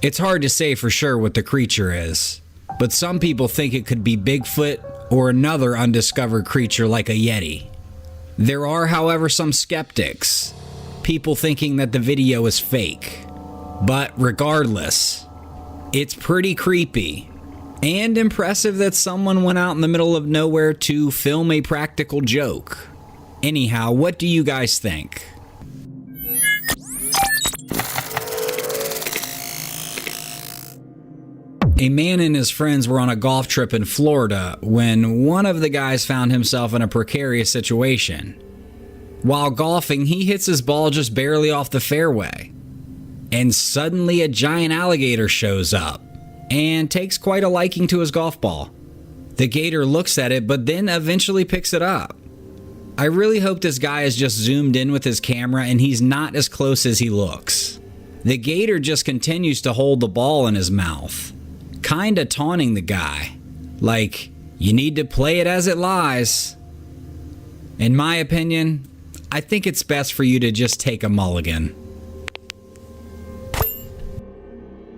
S1: It's hard to say for sure what the creature is, but some people think it could be Bigfoot or another undiscovered creature like a Yeti. There are, however, some skeptics, people thinking that the video is fake. But regardless, it's pretty creepy and impressive that someone went out in the middle of nowhere to film a practical joke. Anyhow, what do you guys think? A man and his friends were on a golf trip in Florida when one of the guys found himself in a precarious situation. While golfing, he hits his ball just barely off the fairway, and suddenly a giant alligator shows up and takes quite a liking to his golf ball. The gator looks at it, but then eventually picks it up. I really hope this guy is just zoomed in with his camera and he's not as close as he looks. The gator just continues to hold the ball in his mouth, kinda taunting the guy, like, you need to play it as it lies. In my opinion, I think it's best for you to just take a mulligan.